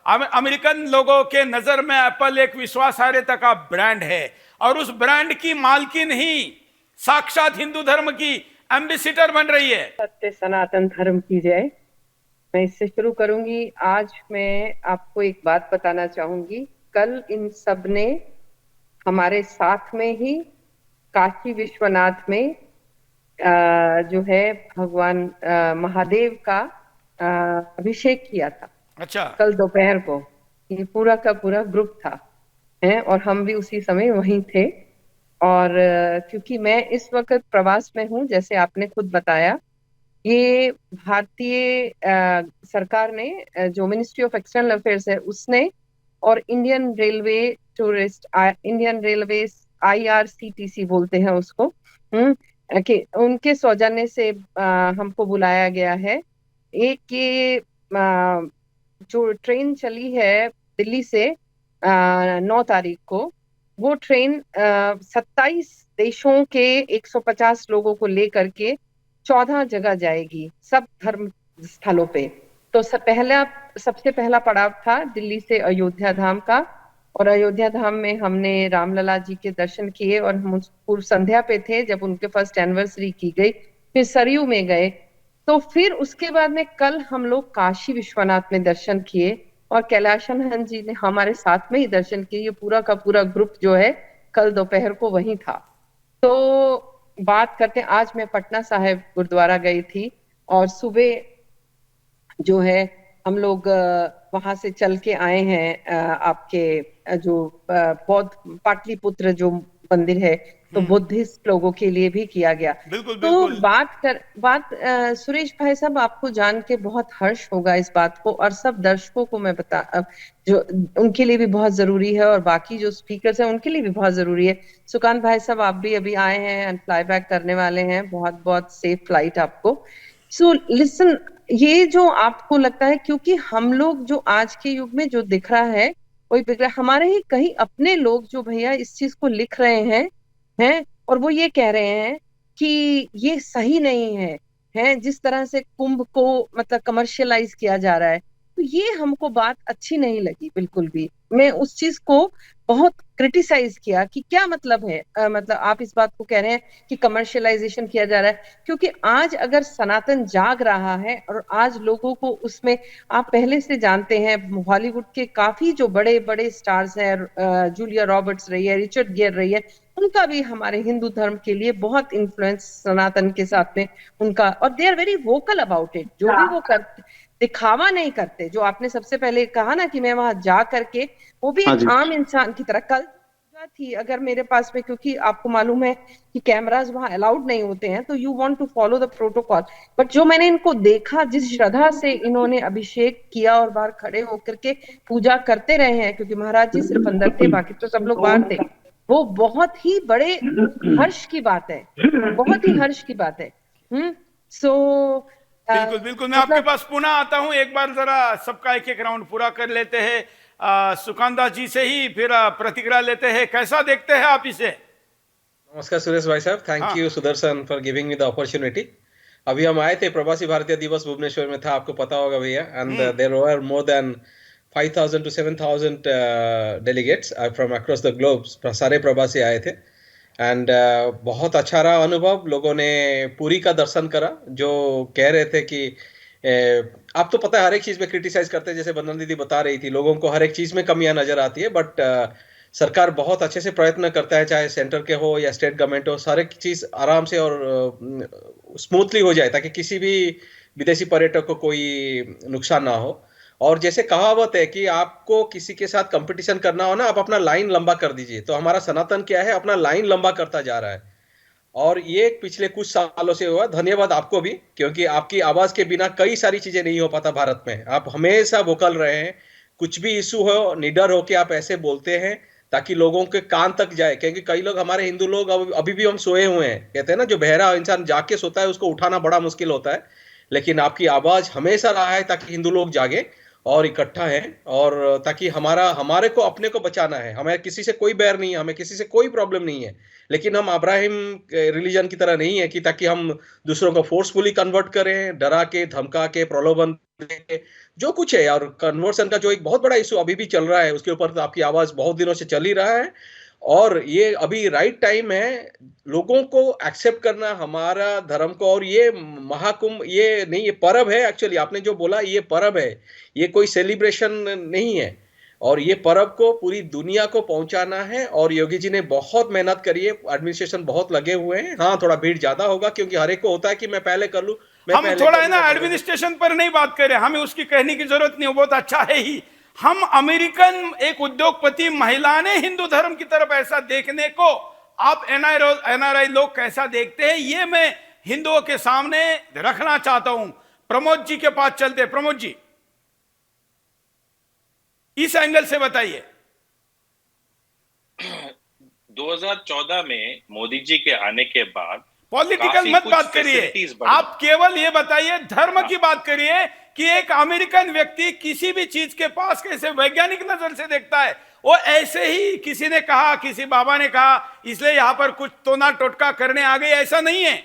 American लोगों के नजर में एप्पल एक विश्वासार्हता का ब्रांड है और उस ब्रांड की मालकिन ही साक्षात हिंदू धर्म की एम्बेसिडर बन रही है। सत्य सनातन धर्म की जय। मैं इससे शुरू करूंगी। आज मैं आपको एक बात बताना चाहूंगी। कल इन सब ने हमारे साथ में ही काशी विश्वनाथ में जो है भगवान महादेव का अभिषेक किया था। अच्छा। कल दोपहर को ये पूरा का पूरा ग्रुप था है, और हम भी उसी समय वहीं थे। और क्योंकि मैं इस वक्त प्रवास में हूँ, जैसे आपने खुद बताया, ये भारतीय सरकार ने जो मिनिस्ट्री ऑफ एक्सटर्नल अफेयर्स है उसने, और इंडियन रेलवे IRCTC बोलते हैं उसको, कि उनके सौजन्य से हमको बुलाया गया है। एक ये जो ट्रेन चली है दिल्ली से 9 तारीख को, वो ट्रेन 27 देशों के 150 लोगों को लेकर के 14 जगह जाएगी, सब धर्म स्थलों पे। तो सबसे पहला पड़ाव था दिल्ली से अयोध्या धाम का, और अयोध्या धाम में हमने रामलला जी के दर्शन किए, और हम पूर्व संध्या पे थे जब उनके फर्स्ट एनिवर्सरी की गई। फिर सरयू में गए। तो फिर उसके बाद में कल हम लोग काशी विश्वनाथ में दर्शन किए, और कैलाशन हंस जी ने हमारे साथ में ही दर्शन किए। ये पूरा का पूरा ग्रुप जो है कल दोपहर को वहीं था। तो बात करते हैं, आज मैं पटना साहिब गुरुद्वारा गई थी, और सुबह जो है हम लोग वहां से चल के आए हैं आपके जो बौद्ध पाटलिपुत्र जो मंदिर है, तो बुद्धिस्ट लोगों के लिए भी किया गया। बिल्कुल तो बिल्कुल। सुरेश भाई साहब, आपको जान के बहुत हर्ष होगा इस बात को, और सब दर्शकों को मैं जो उनके लिए भी बहुत जरूरी है, और बाकी जो स्पीकर्स हैं उनके लिए भी बहुत जरूरी है। सुकांत भाई साहब, आप भी अभी आए हैं एंड फ्लाई बैक करने वाले हैं, बहुत बहुत सेफ फ्लाइट आपको। सो लिसन, ये जो आपको लगता है, क्योंकि हम लोग जो आज के युग में जो दिख रहा है वही दिख रहा है, हमारे ही कहीं अपने लोग जो भैया इस चीज को लिख रहे हैं, और वो ये कह रहे हैं कि ये सही नहीं है, जिस तरह से कुंभ को मतलब कमर्शियलाइज किया जा रहा है। तो ये हमको बात अच्छी नहीं लगी बिल्कुल भी। मैं उस चीज को बहुत क्रिटिसाइज किया कि क्या मतलब है, मतलब आप इस बात को कह रहे हैं कि कमर्शियलाइजेशन किया जा रहा है, क्योंकि आज अगर सनातन जाग रहा है और आज लोगों को उसमें, आप पहले से जानते हैं हॉलीवुड के काफी जो बड़े बड़े स्टार्स हैं, जूलिया रॉबर्ट्स रही है, रिचर्ड गियर रही है, उनका भी हमारे हिंदू धर्म के लिए बहुत इन्फ्लुएंस सनातन के साथ में उनका, और they are very vocal about it. जो भी वो करते, दिखावा नहीं करते। जो आपने सबसे पहले कहा ना कि मैं वहां जा करके, वो भी हाँ एक जी। आम इंसान की तरह। कल पूजा थी, अगर मेरे पास में, क्योंकि आपको मालूम है कि कैमरास वहां अलाउड नहीं होते हैं, तो you want to follow the protocol. But जो मैंने इनको देखा, जिस श्रद्धा से इन्होंने अभिषेक किया और बाहर खड़े होकर के पूजा करते रहे हैं, क्योंकि महाराज जी सिर्फ अंदर थे, बाकी तो सब लोग बाहर थे, वो बहुत ही बड़े हर्ष की बात है, बहुत ही हर्ष की बात है। सो बिल्कुल बिल्कुल, मैं आपके मतलब पास पुनः आता हूं। एक बार जरा सबका एक एक राउंड पूरा कर लेते हैं। सुकांत जी से ही फिर प्रतिक्रिया लेते हैं। कैसा देखते हैं आप इसे? नमस्कार सुरेश भाई साहब, thank you Sudarshan for giving me the opportunity. अभी हम आए थे, प्रवासी भारतीय दिवस भुवनेश्वर में था, आपको पता होगा भैया, and there were more than 5,000 to 7,000 delegates from across the globe. सारे प्रवासी आए थे, एंड बहुत अच्छा रहा अनुभव। लोगों ने पुरी का दर्शन करा, जो कह रहे थे कि आप तो पता है हर एक चीज में क्रिटिसाइज करते हैं, जैसे बंदन दीदी बता रही थी, लोगों को हर एक चीज में कमियां नजर आती है, बट सरकार बहुत अच्छे से प्रयत्न करता है, चाहे सेंटर के हो या स्टेट गवर्नमेंट हो, सारे चीज आराम से और स्मूथली हो जाए, ताकि किसी भी विदेशी पर्यटक को कोई नुकसान ना हो। और जैसे कहावत है कि आपको किसी के साथ कंपटीशन करना हो ना, आप अपना लाइन लंबा कर दीजिए। तो हमारा सनातन क्या है, अपना लाइन लंबा करता जा रहा है, और ये पिछले कुछ सालों से हुआ। धन्यवाद आपको भी, क्योंकि आपकी आवाज के बिना कई सारी चीजें नहीं हो पाता भारत में। आप हमेशा वोकल रहे हैं, कुछ भी इशू हो निडर हो के आप ऐसे बोलते हैं ताकि लोगों के कान तक जाए। क्योंकि कई लोग, हमारे हिंदू लोग अभी भी हम सोए हुए हैं, कहते हैं ना, जो बहरा इंसान जाके सोता है उसको उठाना बड़ा मुश्किल होता है, लेकिन आपकी आवाज हमेशा रहा है ताकि हिंदू लोग जागे। और इकट्ठा हैं, और ताकि हमारे को अपने को बचाना है। हमें किसी से कोई बैर नहीं है, हमें किसी से कोई प्रॉब्लम नहीं है, लेकिन हम अब्राहिम रिलीजन की तरह नहीं है कि ताकि हम दूसरों को फोर्सफुली कन्वर्ट करें, डरा के, धमका के, प्रलोभन दे, जो कुछ है। और कन्वर्सन का जो एक बहुत बड़ा इशू अभी भी चल रहा है, उसके ऊपर तो आपकी आवाज बहुत दिनों से चल ही रहा है, और ये अभी राइट टाइम है लोगों को एक्सेप्ट करना हमारा धर्म को। और ये महाकुंभ, ये नहीं, ये पर्व है एक्चुअली, आपने जो बोला ये पर्व है, ये कोई सेलिब्रेशन नहीं है। और ये पर्व को पूरी दुनिया को पहुंचाना है, और योगी जी ने बहुत मेहनत करी है, एडमिनिस्ट्रेशन बहुत लगे हुए हैं। हाँ, थोड़ा भीड़ ज्यादा होगा क्योंकि हर एक को होता है कि मैं पहले कर लूं, हम थोड़ा है ना एडमिनिस्ट्रेशन पर नहीं बात करें, हमें उसकी कहने की जरूरत नहीं, वो बहुत अच्छा है ही। हम अमेरिकन एक उद्योगपति महिला ने हिंदू धर्म की तरफ ऐसा देखने को आप एनआरआई लोग कैसा देखते हैं, ये मैं हिंदुओं के सामने रखना चाहता हूं। प्रमोद जी के पास चलते। प्रमोद जी, इस एंगल से बताइए। 2014 में मोदी जी के आने के बाद पॉलिटिकल मत बात करिए, आप केवल ये बताइए, धर्म की बात करिए कि एक अमेरिकन व्यक्ति किसी भी चीज के पास कैसे वैज्ञानिक नजर से देखता है। वो ऐसे ही किसी ने कहा, किसी बाबा ने कहा, इसलिए यहां पर कुछ तोना टोटका करने आ गए, ऐसा नहीं है।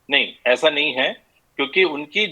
नहीं, ऐसा नहीं है, क्योंकि उनकी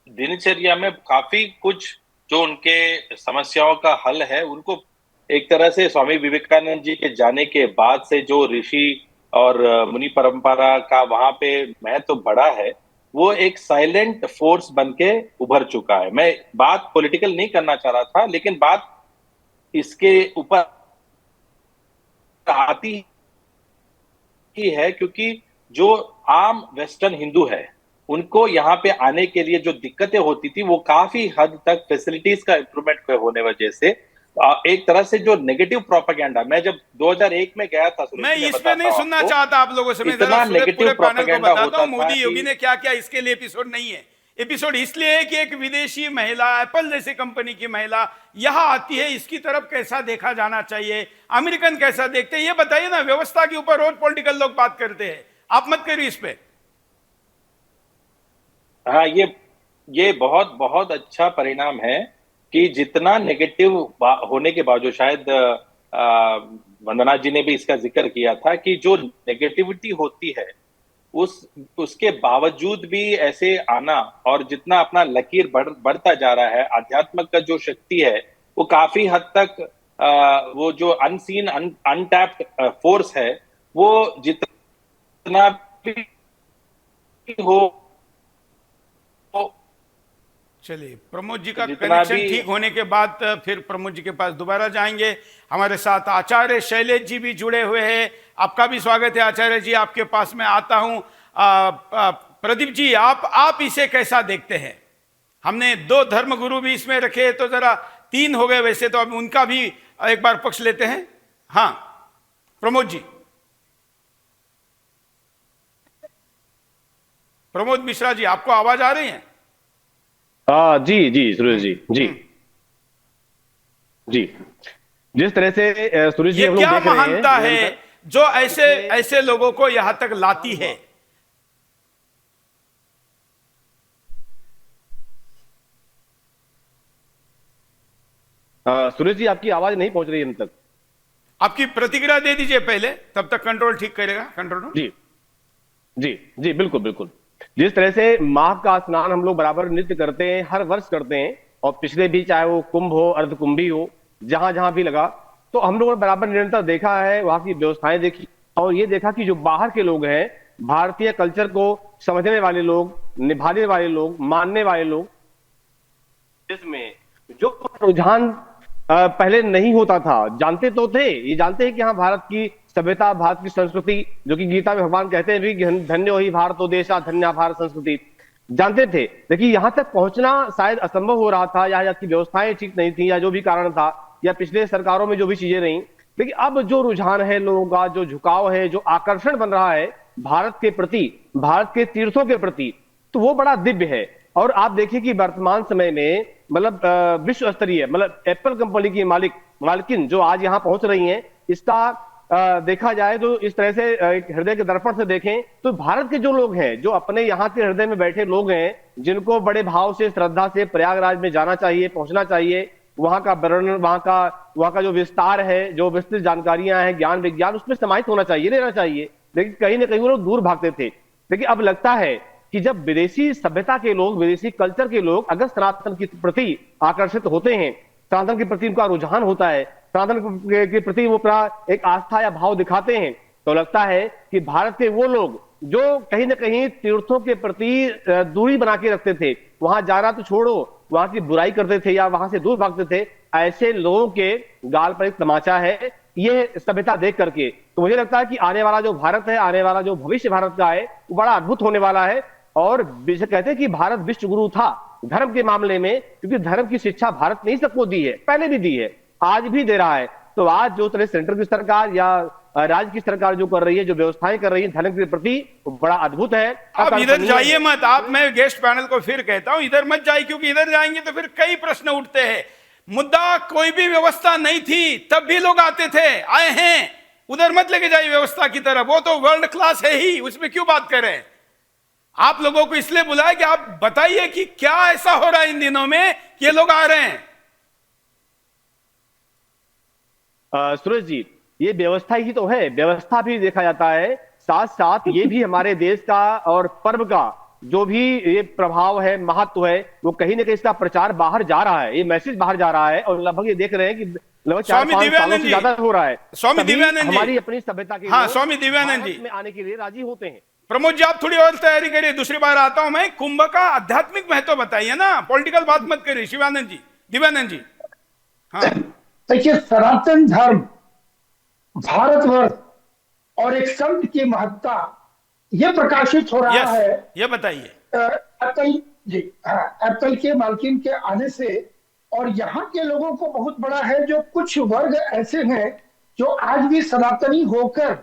दिनचर्या में काफी कुछ जो उनके समस्याओं का हल है, उनको एक तरह से स्वामी विवेकानंद जी के जाने के बाद से जो ऋषि और मुनि परंपरा का वहां पे महत्व बढ़ा है, वो एक साइलेंट फोर्स बनके उभर चुका है। मैं बात पॉलिटिकल नहीं करना चाह रहा था, लेकिन बात इसके ऊपर आती ही है, क्योंकि जो आम वेस्टर्न हिंदू है, उनको यहाँ पे आने के लिए जो दिक्कतें होती थी, वो काफी हद तक फैसिलिटीज का इंप्रूवमेंट होने वजह से एक तरह से जो नेगेटिव प्रोपेगेंडा, मैं जब 2001 में गया था, मैं इस पे नहीं सुनना चाहता आप लोगों से, मैं जरा पूरे पैनल को बताता हूं मोदी योगी ने क्या क्या, इसके लिए एपिसोड नहीं है। एपिसोड इसलिए है कि एक विदेशी महिला, एप्पल जैसी कंपनी की महिला यहां आती है, इसकी तरफ कैसा देखा जाना चाहिए, अमेरिकन कैसा देखते हैं, ये बताइए ना। व्यवस्था के ऊपर रोज पॉलिटिकल लोग बात करते हैं, आप मत करिए इस पे। हाँ, ये बहुत बहुत अच्छा परिणाम है कि जितना नेगेटिव होने के बावजूद, शायद वंदना जी ने भी इसका जिक्र किया था कि जो नेगेटिविटी होती है उसके बावजूद भी ऐसे आना, और जितना अपना लकीर बढ़ता जा रहा है, आध्यात्म का जो शक्ति है वो काफी हद तक वो जो अनसीन अनटैप्ड फोर्स है, वो जितना भी हो। चलिए, प्रमोद जी का कनेक्शन ठीक होने के बाद फिर प्रमोद जी के पास दोबारा जाएंगे। हमारे साथ आचार्य शैलेश जी भी जुड़े हुए हैं, आपका भी स्वागत है आचार्य जी, आपके पास मैं आता हूं। प्रदीप जी, आप इसे कैसा देखते हैं? हमने 2 धर्मगुरु भी इसमें रखे, तो जरा 3 हो गए वैसे, तो अब उनका भी एक बार पक्ष लेते हैं। हाँ प्रमोद जी। प्रमोद मिश्रा जी, आपको आवाज आ रही है? जी सुरेश जी, जी जिस तरह से सुरेश जी, ये क्या महानता है जो ऐसे लोगों को यहां तक लाती है? सुरेश जी, आपकी आवाज नहीं पहुंच रही है हम तक। आपकी प्रतिक्रिया दे दीजिए पहले, तब तक कंट्रोल ठीक करेगा कंट्रोल रूम। जी बिल्कुल बिल्कुल। जिस तरह से माघ का स्नान हम लोग बराबर नृत्य करते हैं, हर वर्ष करते हैं, और पिछले भी चाहे वो कुंभ हो, अर्धकुंभी हो, जहां जहां भी लगा, तो हम लोगों ने बराबर निरंतर देखा है, वहां की व्यवस्थाएं देखी, और ये देखा कि जो बाहर के लोग हैं, भारतीय कल्चर को समझने वाले लोग, निभाने वाले लोग, मानने वाले लोग, इसमें जो रुझान पहले नहीं होता था, जानते तो थे, ये जानते हैं कि हाँ, भारत की सभ्यता, भारत की संस्कृति, जो कि गीता में भगवान कहते हैं भी, धन्यो ही भारतो देशा, धन्या भारत संस्कृति, जानते थे। लेकिन यहां तक पहुंचना शायद असंभव हो रहा था, या की व्यवस्थाएं ठीक नहीं थी, या जो भी कारण था, या पिछले सरकारों में जो भी चीजें रही। लेकिन अब जो रुझान है लोगों का, जो झुकाव है, जो आकर्षण बन रहा है भारत के प्रति, भारत के तीर्थों के प्रति, तो वो बड़ा दिव्य है। और आप देखिए कि वर्तमान समय में मतलब विश्व स्तरीय, मतलब एप्पल कंपनी की मालिकिन जो आज यहाँ पहुंच रही हैं, इसका देखा जाए तो इस तरह से एक हृदय के दर्पण से देखें तो भारत के जो लोग हैं, जो अपने यहाँ के हृदय में बैठे लोग हैं, जिनको बड़े भाव से, श्रद्धा से प्रयागराज में जाना चाहिए, पहुंचना चाहिए, वहां का वर्णन, वहां का जो विस्तार है, जो विस्तृत जानकारियां हैं, ज्ञान विज्ञान, उसमें समाहित होना चाहिए, लेना चाहिए। लेकिन कहीं ना कहीं वो लोग दूर भागते थे। लेकिन अब लगता है कि जब विदेशी सभ्यता के लोग, विदेशी कल्चर के लोग अगर सनातन के प्रति आकर्षित होते हैं, सनातन के प्रति उनका रुझान होता है, सनातन के प्रति वो अपना एक आस्था या भाव दिखाते हैं, तो लगता है कि भारत के वो लोग जो कहीं ना कहीं तीर्थों के प्रति दूरी बना के रखते थे, वहां जाना तो छोड़ो, वहां की बुराई करते थे या वहां से दूर भागते थे, ऐसे लोगों के गाल पर एक तमाचा है ये सभ्यता देख करके। तो मुझे लगता है कि आने वाला जो भारत है, आने वाला जो भविष्य भारत का है, वो बड़ा अद्भुत होने वाला है। और कहते हैं कि भारत विश्व गुरु था धर्म के मामले में, क्योंकि धर्म की शिक्षा भारत ने ही सबको दी है, पहले भी दी है, आज भी दे रहा है। तो आज जो तरह सेंटर की सरकार या राज्य की सरकार जो कर रही है, जो व्यवस्थाएं कर रही है धर्म के प्रति, वो बड़ा अद्भुत है। अब इधर जाइए मत आप, मैं गेस्ट पैनल को फिर कहता हूं इधर मत जाइए, क्योंकि इधर जाएंगे तो फिर कई प्रश्न उठते हैं। मुद्दा कोई भी व्यवस्था नहीं थी तब भी लोग आते थे, आए हैं, उधर मत लेके जाइए व्यवस्था की तरफ, वो तो वर्ल्ड क्लास है ही, उसमें क्यों बात करें। आप लोगों को इसलिए बुलाया कि आप बताइए कि क्या ऐसा हो रहा है इन दिनों में कि ये लोग आ रहे हैं। सुरेश जी, ये व्यवस्था ही तो है, व्यवस्था भी देखा जाता है, साथ साथ ये भी हमारे देश का और पर्व का जो भी ये प्रभाव है, महत्व है, वो कहीं ना कहीं इसका प्रचार बाहर जा रहा है, ये मैसेज बाहर जा रहा है। और लगभग ये देख रहे हैं कि लगभग 4-5 सालों से ज्यादा हो रहा है। स्वामी दिव्यानंद जी हमारी अपनी सभ्यता के हाँ, स्वामी दिव्यानंद जी में आने के लिए राजी होते हैं। प्रमोद जी, आप थोड़ी और तैयारी करिए, दूसरी बार आता हूं मैं। कुंभ का आध्यात्मिक महत्व बताइए ना, पॉलिटिकल बात मत करिए। शिवानंद जी, दिव्यानंद जी। हाँ, देखिए, सनातन धर्म, भारतवर्ष और एक संत की महत्ता ये प्रकाशित हो रहा है। ये बताइए। एप्पल के मालकिन के आने से, और यहाँ के लोगों को बहुत बड़ा है, जो कुछ वर्ग ऐसे हैं जो आज भी सनातनी होकर,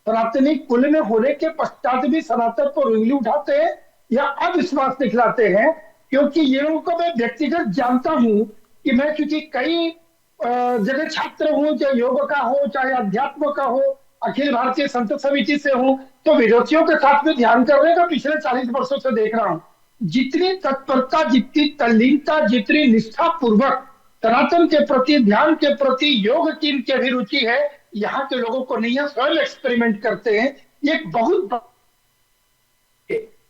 सनातनी कुल में होने के पश्चात भी सनातन पर उंगली उठाते हैं या अविश्वास दिखलाते हैं। क्योंकि ये लोगों को मैं व्यक्तिगत जानता हूं कि मैं, क्योंकि कई जगह छात्र हूं, चाहे योग का हो, चाहे अध्यात्म का हो, अखिल भारतीय संत समिति से हूं, तो विरोधियों के साथ में ध्यान करने का पिछले 40 वर्षों से देख रहा हूं। जितनी तत्परता, जितनी तल्लीनता, जितनी निष्ठा पूर्वक सनातन के प्रति, ध्यान के प्रति, योग की इनकी अभिरुचि है, यहाँ के लोगों को नहीं है। स्वयं एक्सपेरिमेंट करते हैं। ये बहुत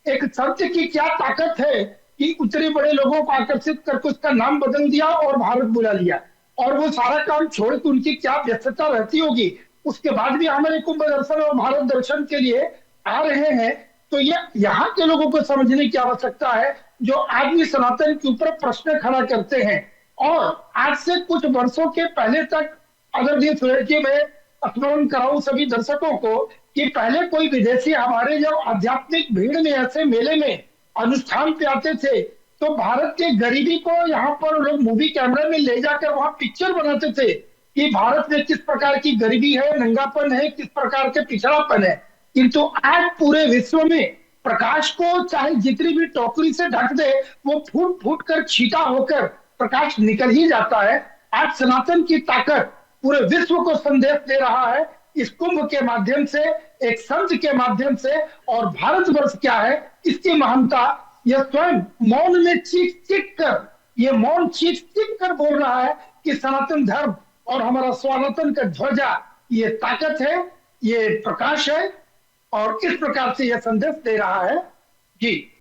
एक संत की क्या ताकत है कि उतने बड़े लोगों को आकर्षित करके उसका नाम बदल दिया और भारत बुला लिया, और वो सारा काम छोड़ के उनकी क्या व्यस्तता रहती होगी, उसके बाद भी हमारे कुंभ दर्शन और भारत दर्शन के लिए आ रहे हैं। तो ये यहाँ के लोगों को समझने की आवश्यकता है, जो आज भी सनातन के ऊपर प्रश्न खड़ा करते हैं। और आज से कुछ वर्षों के पहले तक, अगर ये सुरेश जी, मैं स्मरण कराऊं सभी दर्शकों को कि पहले कोई विदेशी हमारे जब आध्यात्मिक भीड़ में, ऐसे मेले में, अनुष्ठान पे आते थे, तो भारत के गरीबी को यहाँ पर लोग मूवी कैमरा में ले जाकर वहां पिक्चर बनाते थे कि भारत में किस प्रकार की गरीबी है, नंगापन है, किस प्रकार के पिछड़ापन है। किंतु आज पूरे विश्व में प्रकाश को चाहे जितनी भी टोकरी से ढक दे, वो फूट फूट कर छीटा होकर प्रकाश निकल ही जाता है। आज सनातन की ताकत पूरे विश्व को संदेश दे रहा है, इस कुंभ के माध्यम से, एक संत के माध्यम से। और भारतवर्ष क्या है, इसकी महानता, यह स्वयं मौन में चीख चीख कर, ये मौन चीख चीख कर बोल रहा है कि सनातन धर्म और हमारा सनातन का ध्वजा, ये ताकत है, ये प्रकाश है, और इस प्रकार से यह संदेश दे रहा है। जी।